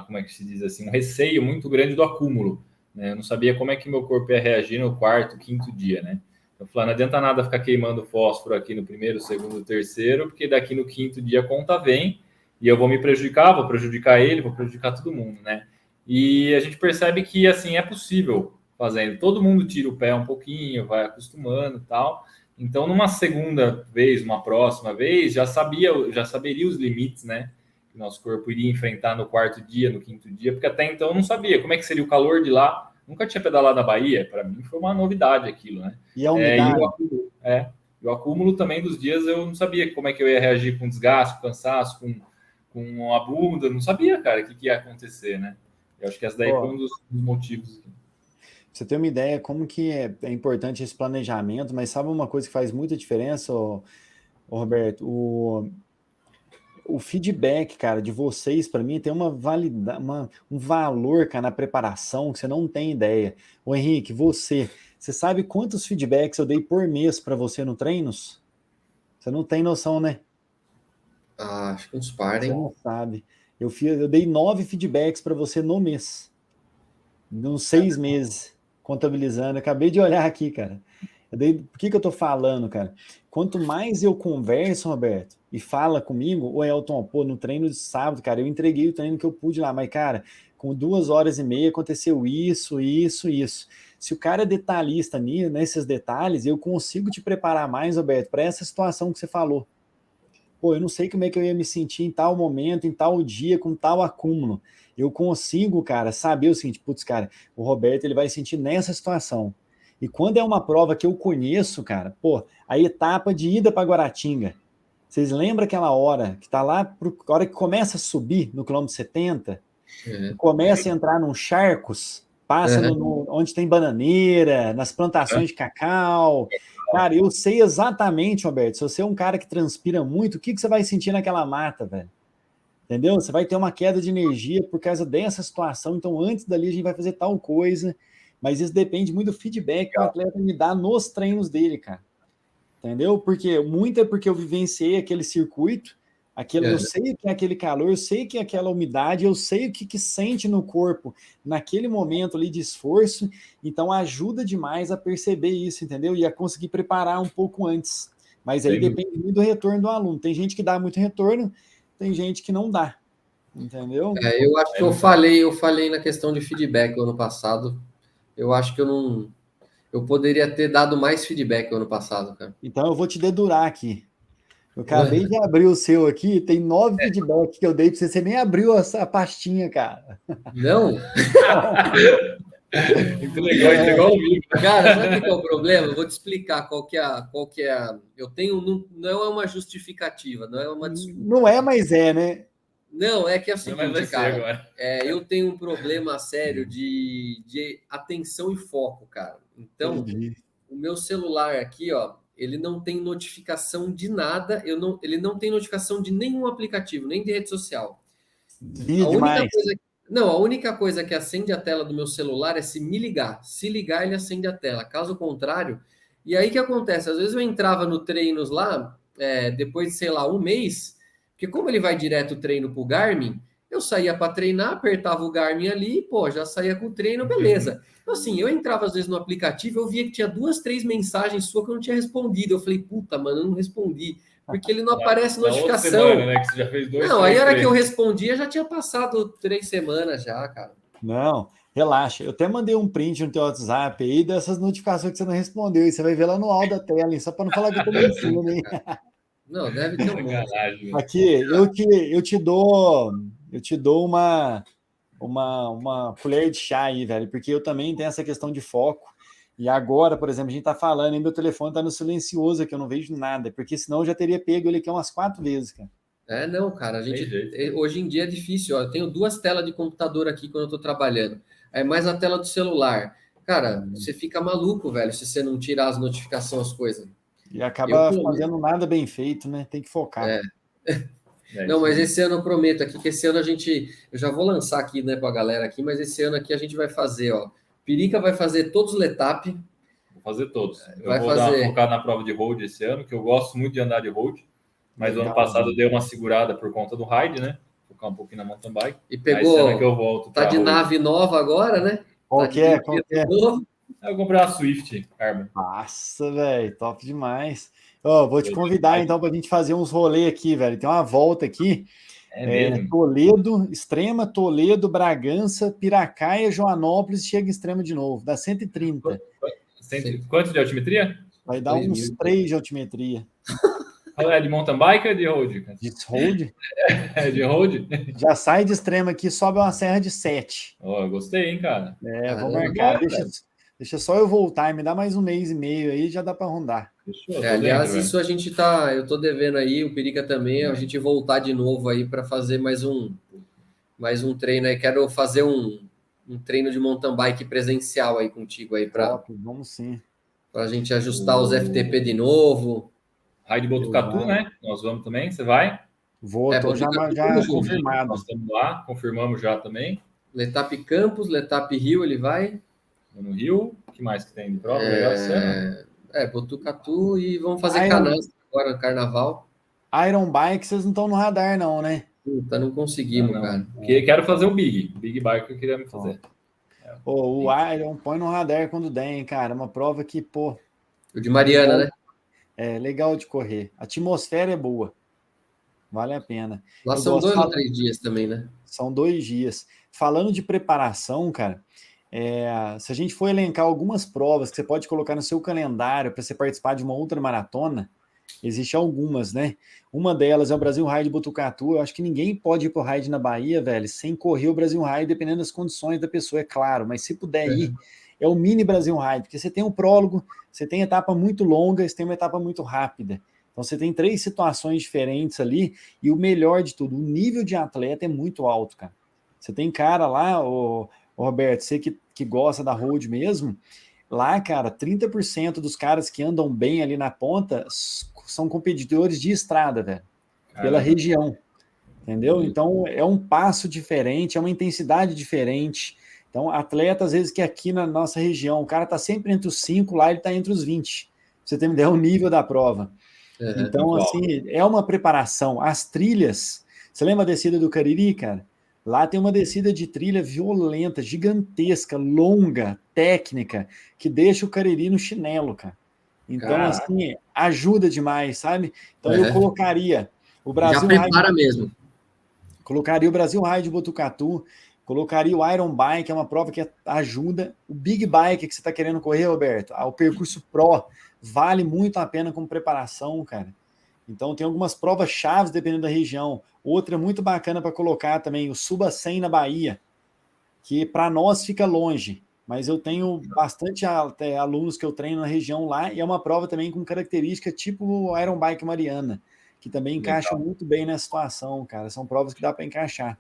como é que se diz assim, um receio muito grande do acúmulo, né? Eu não sabia como é que meu corpo ia reagir no quarto, quinto dia, né? Eu falei, não adianta nada ficar queimando fósforo aqui no primeiro, segundo, terceiro, porque daqui no quinto dia a conta vem e eu vou me prejudicar, vou prejudicar ele, vou prejudicar todo mundo, né? E a gente percebe que, assim, é possível fazendo. Todo mundo tira o pé um pouquinho, vai acostumando e tal. Então, numa segunda vez, uma próxima vez, já saberia os limites, né? Que nosso corpo iria enfrentar no quarto dia, no quinto dia, porque até então eu não sabia como é que seria o calor de lá. Nunca tinha pedalado na Bahia, para mim foi uma novidade aquilo, né? e a E umidade? o acúmulo também dos dias eu não sabia como é que eu ia reagir com desgaste, com cansaço, com a bunda, não sabia, cara, o que ia acontecer, né? Eu acho que essa daí foi Ó, um dos motivos. você tem uma ideia como que é importante esse planejamento, mas sabe uma coisa que faz muita diferença, ô Roberto? O feedback, cara, de vocês, para mim, tem um valor, cara, na preparação que você não tem ideia. Ô Henrique, você sabe quantos feedbacks eu dei por mês para você no treinos? Você não tem noção, né? Ah, acho que uns Você parem. não sabe. Eu dei 9 feedbacks para você no mês, nos 6 meses, contabilizando. Eu acabei de olhar aqui, cara. Por que eu tô falando, cara? Quanto mais eu converso, Roberto, e fala comigo, o Elton, pô, no treino de sábado, cara, eu entreguei o treino que eu pude lá, mas, cara, com 2 horas e meia aconteceu isso, isso, isso. Se o cara é detalhista nesses detalhes, eu consigo te preparar mais, Roberto, para essa situação que você falou. Pô, eu não sei como é que eu ia me sentir em tal momento, em tal dia, com tal acúmulo. Eu consigo, cara, saber o seguinte, putz, cara, o Roberto ele vai sentir nessa situação. E quando é uma prova que eu conheço, cara, pô, a etapa de ida para Guaratinga. Vocês lembram aquela hora que tá lá, a hora que começa a subir no quilômetro 70 e É. começa a entrar num charcos? passa onde tem bananeira, nas plantações de cacau. Cara, eu sei exatamente, Roberto, se você é um cara que transpira muito, o que você vai sentir naquela mata, velho? Entendeu? Você vai ter uma queda de energia por causa dessa situação, então antes dali a gente vai fazer tal coisa, mas isso depende muito do feedback que o atleta me dá nos treinos dele, cara. Entendeu? Porque muito é porque eu vivenciei aquele circuito, eu sei o que é aquele calor, eu sei o que é aquela umidade, eu sei o que sente no corpo naquele momento ali de esforço, então ajuda demais a perceber isso, entendeu? E a conseguir preparar um pouco antes. Mas aí depende muito do retorno do aluno. Tem gente que dá muito retorno, tem gente que não dá, entendeu? Eu acho que eu falei na questão de feedback ano passado. Eu acho que eu poderia ter dado mais feedback ano passado, cara. Então eu vou te dedurar aqui. Eu acabei de abrir o seu aqui, tem 9 feedbacks que eu dei para você, você nem abriu essa pastinha, cara. Não? Muito legal, entregou ao vivo. Cara, sabe o que é o problema? Eu vou te explicar qual que é a... Eu tenho... Não é uma justificativa, não é uma desculpa. Não é, mas é, né? Não, é que é o seguinte, cara. Agora. Eu tenho um problema sério de atenção e foco, cara. Então, o meu celular aqui, ó, ele não tem notificação de nada, ele não tem notificação de nenhum aplicativo, nem de rede social. A única coisa que acende a tela do meu celular é se me ligar. Se ligar, ele acende a tela. Caso contrário, e aí o que acontece? Às vezes eu entrava no treinos lá, depois de, sei lá, um mês, porque como ele vai direto treino pro Garmin, eu saía para treinar, apertava o Garmin ali, pô, já saía com o treino, beleza. Então, assim, eu entrava às vezes no aplicativo, eu via que tinha 2, 3 mensagens suas que eu não tinha respondido. Eu falei, puta, mano, eu não respondi. Porque ele não aparece notificação. Semana, né, que você já fez 2, não, aí a hora que eu respondia, já tinha passado 3 semanas já, cara. Não, relaxa. Eu até mandei um print no teu WhatsApp aí dessas notificações que você não respondeu. E você vai ver lá no alto da tela, hein? Só para não falar que eu tô mentindo, hein? Não, deve ter um monte. Aqui, eu te dou uma colher de chá aí, velho, porque eu também tenho essa questão de foco. E agora, por exemplo, a gente tá falando, e meu telefone tá no silencioso aqui, eu não vejo nada, porque senão eu já teria pego ele aqui umas 4 vezes, cara. Não, cara, hoje em dia é difícil, ó. Eu tenho 2 telas de computador aqui quando eu tô trabalhando. É mais a tela do celular. Cara, você fica maluco, velho, se você não tirar as notificações, as coisas. E acaba fazendo nada bem feito, né? Tem que focar. Não, mas esse ano eu prometo aqui que esse ano eu já vou lançar aqui, né, pra galera aqui, mas esse ano aqui a gente vai fazer, ó. Pirica vai fazer todos os letap. Vou fazer todos. Eu vou dar uma focada na prova de road esse ano, que eu gosto muito de andar de road. Mas ano passado eu dei uma segurada por conta do ride, né? Focar um pouquinho na mountain bike. E pegou. Que eu volto. Tá de nave nova agora, né? Qual que é? Eu comprei a Swift Carbon. Nossa, velho, top demais. Vou te convidar então para a gente fazer uns rolês aqui, velho. Tem uma volta aqui. Mesmo? Toledo, Extrema, Toledo, Bragança, Piracaia, Joanópolis, chega em Extrema de novo. Dá 130. Quanto de altimetria? Vai dar uns 3 de altimetria. É de mountain bike ou de road? De road? É de road? Já sai de Extrema aqui, sobe uma serra de 7. Eu gostei, hein, cara? Vou marcar. Deixa só eu voltar, me dá mais um mês e meio aí, já dá para rondar. Fechou, aliás, isso a gente eu tô devendo aí, o Perica também, a gente voltar de novo aí para fazer mais um treino aí. Quero fazer um treino de mountain bike presencial aí contigo aí vamos sim. Para a gente ajustar os FTP de novo. Ride Botucatu, né? Nós vamos também, você vai? Vou, tô já confirmado. Nós estamos lá, confirmamos já também. Letap Campos, Letap Rio, ele vai. No Rio, o que mais que tem de prova? Legal, Botucatu e vamos fazer canais agora no carnaval. Iron Bike, vocês não estão no radar, não, né? Puta, não conseguimos, cara. Quero fazer o Big Bike que eu queria me fazer. O Iron põe no radar quando der, hein, cara. Uma prova que, pô. O de Mariana, né? É legal de correr. A atmosfera é boa. Vale a pena. Lá são 2 ou 3 dias também, né? São 2 dias. Falando de preparação, cara, se a gente for elencar algumas provas que você pode colocar no seu calendário para você participar de uma ultramaratona, existem algumas, né? Uma delas é o Brasil Ride Botucatu. Eu acho que ninguém pode ir para o Ride na Bahia, velho, sem correr o Brasil Ride, dependendo das condições da pessoa, é claro. Mas se puder ir, é o mini Brasil Ride, porque você tem um prólogo, você tem etapa muito longa, você tem uma etapa muito rápida. Então você tem 3 situações diferentes ali, e o melhor de tudo, o nível de atleta é muito alto, cara. Você tem cara lá, o Roberto, você que gosta da road mesmo, lá, cara, 30% dos caras que andam bem ali na ponta são competidores de estrada, velho, pela região, entendeu? Então, é um passo diferente, é uma intensidade diferente. Então, atleta, às vezes, que aqui na nossa região, o cara tá sempre entre os 5, lá ele tá entre os 20. Pra você ter uma ideia, o nível da prova. Então, assim, é uma preparação. As trilhas, você lembra a descida do Cariri, cara? Lá tem uma descida de trilha violenta, gigantesca, longa, técnica, que deixa o Cariri no chinelo, cara. Então, assim, ajuda demais, sabe? Então, eu colocaria o Brasil Já prepara mesmo. Colocaria o Brasil Ride de Botucatu, colocaria o Iron Bike, é uma prova que ajuda. O Big Bike que você está querendo correr, Roberto, o percurso Pro, vale muito a pena como preparação, cara. Então tem algumas provas chaves dependendo da região. Outra muito bacana para colocar também, o Suba 100 na Bahia, que para nós fica longe, mas eu tenho bastante alunos que eu treino na região lá, e é uma prova também com característica tipo o Iron Bike Mariana, que também encaixa muito bem nessa situação, cara. São provas que dá para encaixar.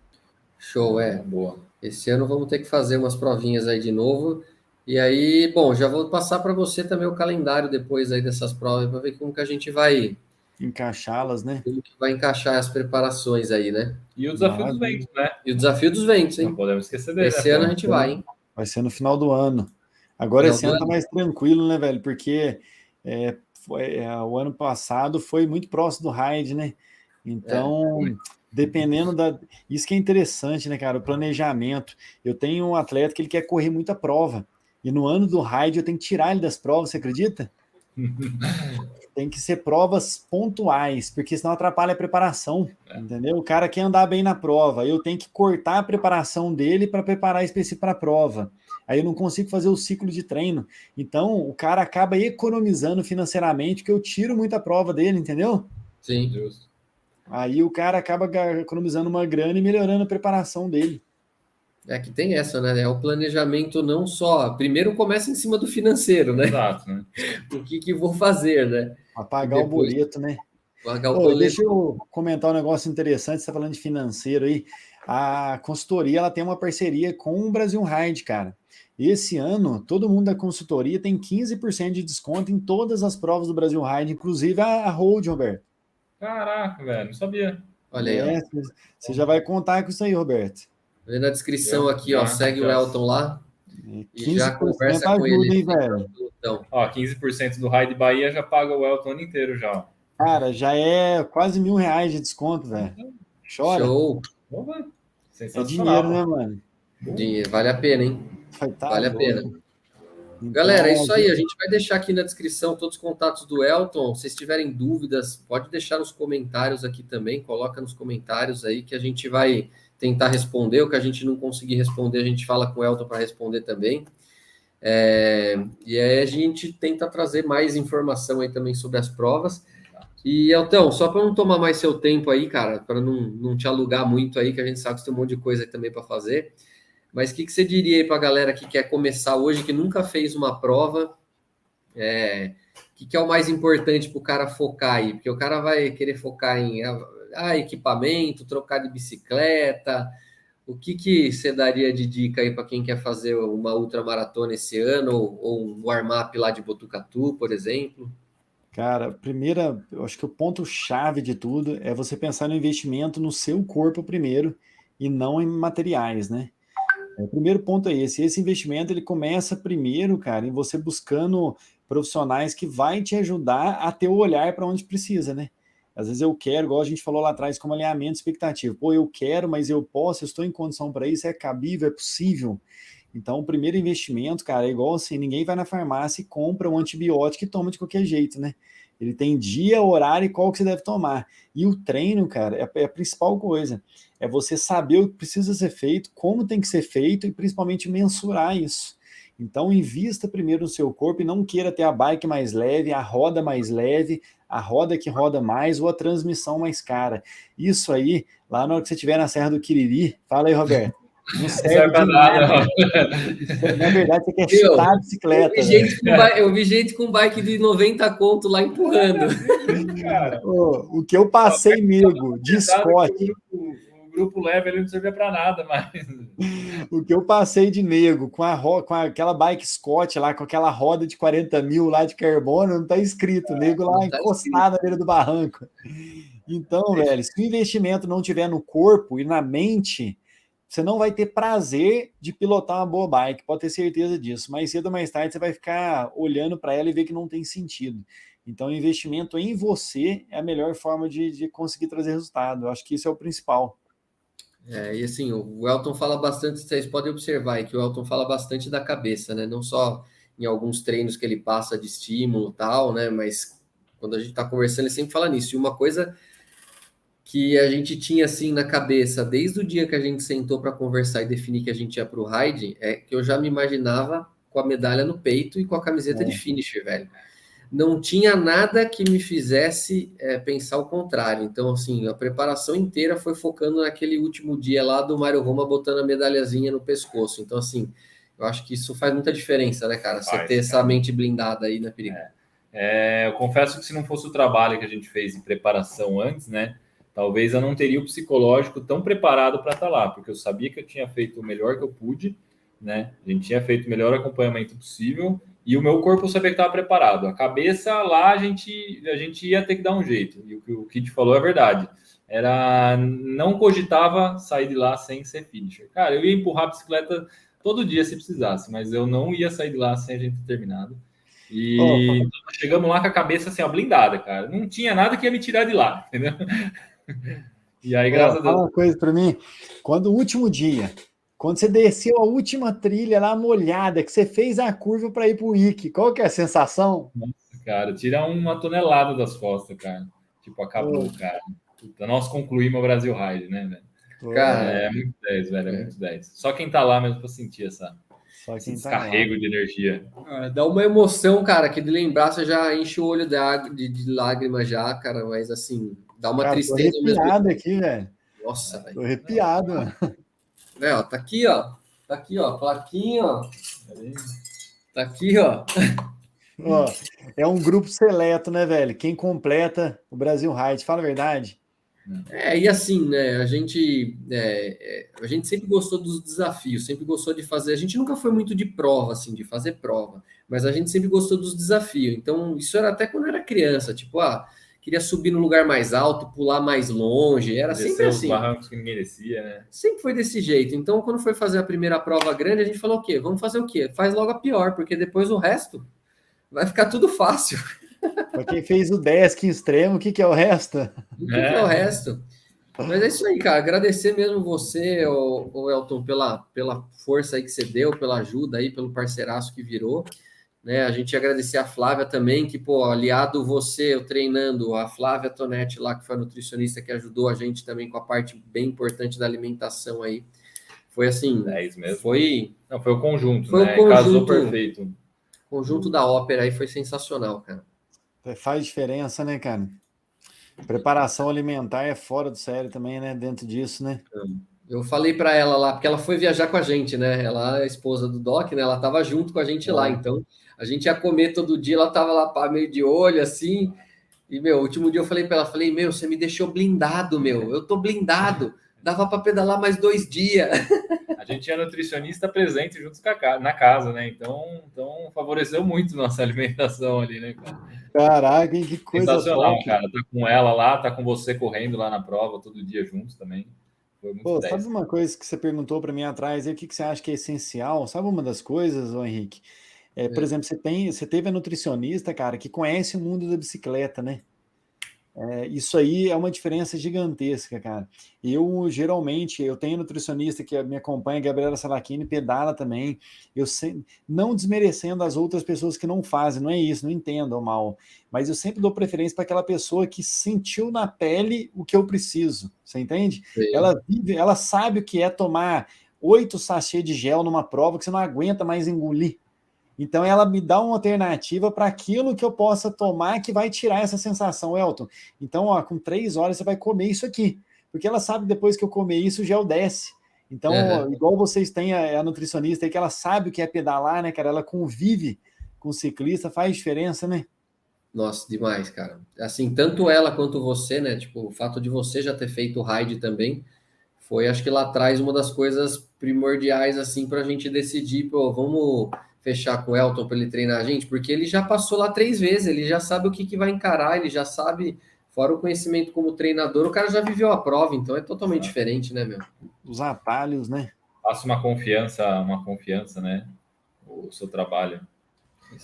Show, boa. Esse ano vamos ter que fazer umas provinhas aí de novo. E aí, bom, já vou passar para você também o calendário depois aí dessas provas, para ver como que a gente vai encaixá-las, né? Como que vai encaixar as preparações aí, né? E o desafio dos ventos, né? E o desafio dos ventos, hein? Não podemos esquecer dele. Esse ano a gente vai, hein? Vai ser no final do ano. Agora esse ano tá mais tranquilo, né, velho? Porque o ano passado foi muito próximo do Ride, né? Então, dependendo da... Isso que é interessante, né, cara? O planejamento. Eu tenho um atleta que ele quer correr muita prova. E no ano do Ride eu tenho que tirar ele das provas, você acredita? Tem que ser provas pontuais, porque senão atrapalha a preparação, entendeu? O cara quer andar bem na prova, eu tenho que cortar a preparação dele para preparar específico para a prova. Aí eu não consigo fazer o ciclo de treino. Então, o cara acaba economizando financeiramente, porque eu tiro muita prova dele, entendeu? Sim. Aí o cara acaba economizando uma grana e melhorando a preparação dele. Que tem essa, né? É o planejamento não só... Primeiro começa em cima do financeiro, né? Exato, né? O que vou fazer, né? Pagar o boleto, né? Pagar o boleto. Deixa eu comentar um negócio interessante, você está falando de financeiro aí. A consultoria ela tem uma parceria com o Brasil Ride, cara. Esse ano, todo mundo da consultoria tem 15% de desconto em todas as provas do Brasil Ride, inclusive a Road, Roberto. Caraca, velho, não sabia. Olha aí. Você já vai contar com isso aí, Roberto. Vê na descrição aqui, ó, segue o Elton lá. 15% e já conversa ajuda, com ele. Hein, velho? Então. Ó, 15% do Ride Bahia já paga o Elton ano inteiro já. Cara, já é quase R$1.000 de desconto, velho. Chora. Show. É dinheiro, né, mano? Dinheiro, vale a pena, hein? Vale a pena. Então, galera, é isso aí. A gente vai deixar aqui na descrição todos os contatos do Elton. Se vocês tiverem dúvidas, pode deixar nos comentários aqui também. Coloca nos comentários aí que a gente vai tentar responder. O que a gente não conseguir responder, a gente fala com o Elton para responder também. E aí a gente tenta trazer mais informação aí também sobre as provas. E, Elton, só para não tomar mais seu tempo aí, cara, para não te alugar muito aí, que a gente sabe que tem um monte de coisa aí também para fazer. Mas o que você diria aí para a galera que quer começar hoje, que nunca fez uma prova? O que é o mais importante para o cara focar aí? Porque o cara vai querer focar em equipamento, trocar de bicicleta. O que você daria de dica aí para quem quer fazer uma ultramaratona esse ano, ou um warm-up lá de Botucatu, por exemplo? Cara, eu acho que o ponto-chave de tudo é você pensar no investimento no seu corpo primeiro e não em materiais, né? O primeiro ponto é esse. Esse investimento, ele começa primeiro, cara, em você buscando profissionais que vai te ajudar a ter o olhar para onde precisa, né? Às vezes eu quero, igual a gente falou lá atrás, como alinhamento expectativo. Pô, eu quero, mas eu posso, eu estou em condição para isso, é cabível, é possível. Então, o primeiro investimento, cara, é igual assim, ninguém vai na farmácia e compra um antibiótico e toma de qualquer jeito, né? Ele tem dia, horário e qual que você deve tomar. E o treino, cara, é a principal coisa. É você saber o que precisa ser feito, como tem que ser feito e principalmente mensurar isso. Então, invista primeiro no seu corpo e não queira ter a bike mais leve, a roda mais leve, a roda que roda mais ou a transmissão mais cara. Isso aí, lá na hora que você estiver na Serra do Quiriri, fala aí, Roberto. Não serve de nada. Na verdade, você quer chutar a bicicleta. Eu vi gente com bike de 90 conto lá empurrando. O que eu passei, amigo, de Scott. O grupo leve ele não servia para nada, mas... O que eu passei de nego com aquela bike Scott lá, com aquela roda de 40 mil lá de carbono, não tá escrito, nego lá encostado na beira do barranco. Então, velho, se o investimento não tiver no corpo e na mente, você não vai ter prazer de pilotar uma boa bike, pode ter certeza disso. Mais cedo ou mais tarde você vai ficar olhando para ela e ver que não tem sentido. Então, o investimento em você é a melhor forma de conseguir trazer resultado. Eu acho que isso é o principal. E assim, o Elton fala bastante, vocês podem observar aí que o Elton fala bastante da cabeça, né? Não só em alguns treinos que ele passa de estímulo e tal, né? Mas quando a gente está conversando, ele sempre fala nisso. E uma coisa que a gente tinha assim na cabeça desde o dia que a gente sentou para conversar e definir que a gente ia para o ride, é que eu já me imaginava com a medalha no peito e com a camiseta de finisher, velho. Não tinha nada que me fizesse pensar o contrário. Então, assim, a preparação inteira foi focando naquele último dia lá do Mário Roma botando a medalhazinha no pescoço. Então, assim, eu acho que isso faz muita diferença, né, cara? Você ter essa mente blindada aí na perigo. Eu confesso que se não fosse o trabalho que a gente fez em preparação antes, né, talvez eu não teria o psicológico tão preparado para estar lá, porque eu sabia que eu tinha feito o melhor que eu pude, né? A gente tinha feito o melhor acompanhamento possível e o meu corpo eu sabia que estava preparado. A cabeça lá a gente ia ter que dar um jeito. E o que o Kit falou é verdade. Não cogitava sair de lá sem ser finisher. Cara, eu ia empurrar a bicicleta todo dia se precisasse, mas eu não ia sair de lá sem a gente ter terminado. E chegamos lá com a cabeça assim, ó, blindada, cara. Não tinha nada que ia me tirar de lá, entendeu? E aí, graças a Deus. Fala uma coisa para mim. Quando o último dia, quando você desceu a última trilha lá molhada, que você fez a curva para ir para o Ike, qual que é a sensação? Nossa, cara, tira uma tonelada das costas, cara. Tipo, acabou, cara. Puta, nós concluímos o Brasil Ride, né, velho? Cara, é muito 10, velho, é muito 10. Só quem tá lá mesmo para sentir esse descarrego de energia. Dá uma emoção, cara, que de lembrar você já enche o olho de lágrimas já, cara, mas assim, dá uma tristeza mesmo. Tô arrepiado aqui, velho. Nossa, velho. Tô arrepiado, mano. Ó, tá aqui, ó. Tá aqui, ó. Plaquinha, ó. Tá aqui, ó. É um grupo seleto, né, velho? Quem completa o Brasil Ride, fala a verdade. E assim, né, a gente sempre gostou dos desafios, sempre gostou de fazer, a gente nunca foi muito de prova, assim, de fazer prova, mas a gente sempre gostou dos desafios, então isso era até quando era criança, tipo, queria subir no lugar mais alto, pular mais longe, era sempre assim. Os barrancos que ninguém descia, né? Sempre foi desse jeito, então quando foi fazer a primeira prova grande, a gente falou o quê? Vamos fazer o quê? Faz logo a pior, porque depois o resto vai ficar tudo fácil. Para quem fez o desk extremo, o que é o resto? O que é o resto? Mas é isso aí, cara. Agradecer mesmo você, o Elton, pela força aí que você deu, pela ajuda aí, pelo parceiraço que virou. Né? A gente agradecer a Flávia também, que, pô, aliado você, eu treinando, a Flávia Tonetti lá, que foi a nutricionista que ajudou a gente também com a parte bem importante da alimentação aí. Foi assim. É isso mesmo. Foi o conjunto, foi né? O conjunto, casou perfeito. O conjunto da ópera aí foi sensacional, cara. Faz diferença, né, cara? Preparação alimentar é fora do sério também, né? Dentro disso, né? Eu falei para ela lá, porque ela foi viajar com a gente, né? Ela é a esposa do Doc, né? Ela tava junto com a gente lá, então a gente ia comer todo dia, ela tava lá meio de olho, assim. E, meu, o último dia eu falei para ela, meu, você me deixou blindado, meu. Eu tô blindado. Dava para pedalar mais 2 dias. A gente tinha nutricionista presente juntos na casa, né? Então favoreceu muito nossa alimentação ali, né, cara? Caraca, que coisa sensacional, top. cara. Tá com ela lá, tá com você correndo lá na prova todo dia juntos também. Foi muito 10. Sabe uma coisa que você perguntou para mim atrás, e o que você acha que é essencial? Sabe uma das coisas, ô Henrique? Por exemplo, você teve a nutricionista, cara, que conhece o mundo da bicicleta, né? Isso aí é uma diferença gigantesca, cara. Geralmente, eu tenho nutricionista que me acompanha, Gabriela Salachini, pedala também. Não desmerecendo as outras pessoas que não fazem, não é isso, não entendam mal. Mas eu sempre dou preferência para aquela pessoa que sentiu na pele o que eu preciso, você entende? Ela sabe o que é tomar 8 sachês de gel numa prova que você não aguenta mais engolir. Então, ela me dá uma alternativa para aquilo que eu possa tomar que vai tirar essa sensação, Elton. Então, com 3 horas você vai comer isso aqui, porque ela sabe que depois que eu comer isso, o gel desce. Então, igual vocês têm a nutricionista aí, que ela sabe o que é pedalar, né, cara? Ela convive com o ciclista, faz diferença, né? Nossa, demais, cara. Assim, tanto ela quanto você, né? Tipo, o fato de você já ter feito o ride também foi, acho que lá atrás, uma das coisas primordiais, assim, para a gente decidir, pô, vamos fechar com o Elton para ele treinar a gente, porque ele já passou lá 3 vezes, ele já sabe o que vai encarar, ele já sabe, fora o conhecimento como treinador, o cara já viveu a prova, então é totalmente diferente, né, meu? Os atalhos, né? Passa uma confiança, né? O seu trabalho.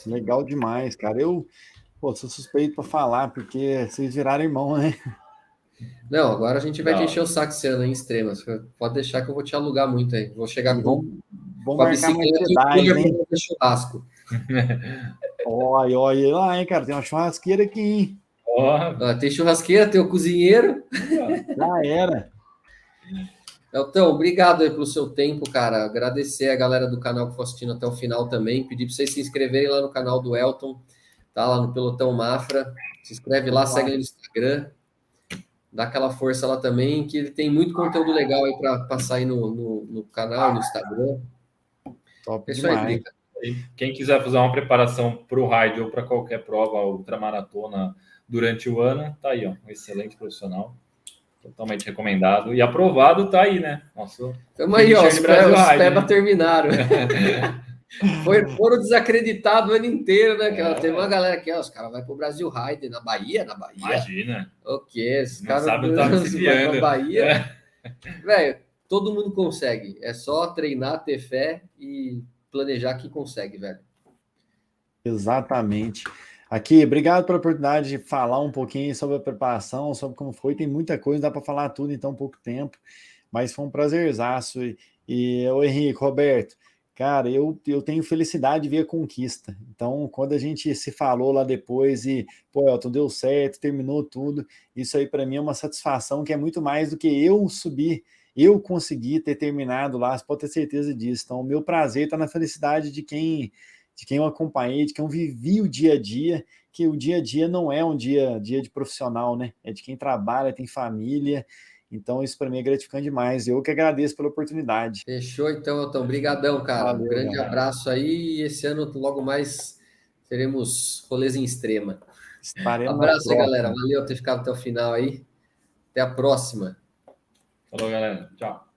Legal demais, cara. Pô, sou suspeito para falar, porque vocês viraram irmão, né? Não, agora a gente vai te Não. encher o saco esse ano em extremas. Pode deixar que eu vou te alugar muito aí. Vou chegar E com vamos a marcar mais bicicleta e o pedais, cooler hein? para fazer churrasco. Olha, olha lá, hein, cara. Tem uma churrasqueira aqui, hein? Ah, tem churrasqueira, tem o cozinheiro. Já era. Então, obrigado aí pelo seu tempo, cara. Agradecer a galera do canal que foi assistindo até o final também. Pedir para vocês se inscreverem lá no canal do Elton, tá? Lá no Pelotão Mafra. Se inscreve lá, segue ele no Instagram. Dá aquela força lá também, que ele tem muito conteúdo legal aí para passar aí no canal, no Instagram. Top É isso aí, demais. Drica. Quem quiser fazer uma preparação para o raid ou para qualquer prova ultramaratona durante o ano, tá aí, ó, um excelente profissional, totalmente recomendado e aprovado, tá aí, né? Nosso Tamo aí, ó, os Brasil Ride, PEBA né? terminaram. Foram desacreditados o ano inteiro, né? Que teve uma galera aqui, ó, os caras vão pro Brasil Ride na Bahia, Imagina. O quê? Esses Não caras sabe onde tá me vão desviando. pra Bahia. Velho, todo mundo consegue. É só treinar, ter fé e planejar que consegue, velho. Exatamente. Aqui, obrigado pela oportunidade de falar um pouquinho sobre a preparação, sobre como foi. Tem muita coisa, dá para falar tudo em tão pouco tempo, mas foi um prazerzaço. O Henrique, Roberto, cara, eu tenho felicidade de ver a conquista. Então, quando a gente se falou lá depois e, pô, Elton, deu certo, terminou tudo, isso aí para mim é uma satisfação que é muito mais do que eu subir. Eu consegui ter terminado lá, você pode ter certeza disso. Então, o meu prazer está na felicidade de quem eu acompanhei, de quem eu vivi o dia a dia, que o dia a dia não é um dia de profissional, né? É de quem trabalha, tem família. Então, isso para mim é gratificante demais. Eu que agradeço pela oportunidade. Fechou então, Elton. Obrigadão, cara. Um Valeu, grande galera. abraço aí. E esse ano, logo mais, teremos rolês em extrema. Estaremos na Abraço aí, galera. próxima. Valeu por ter ficado até o final aí. Até a próxima. Falou, galera. Tchau.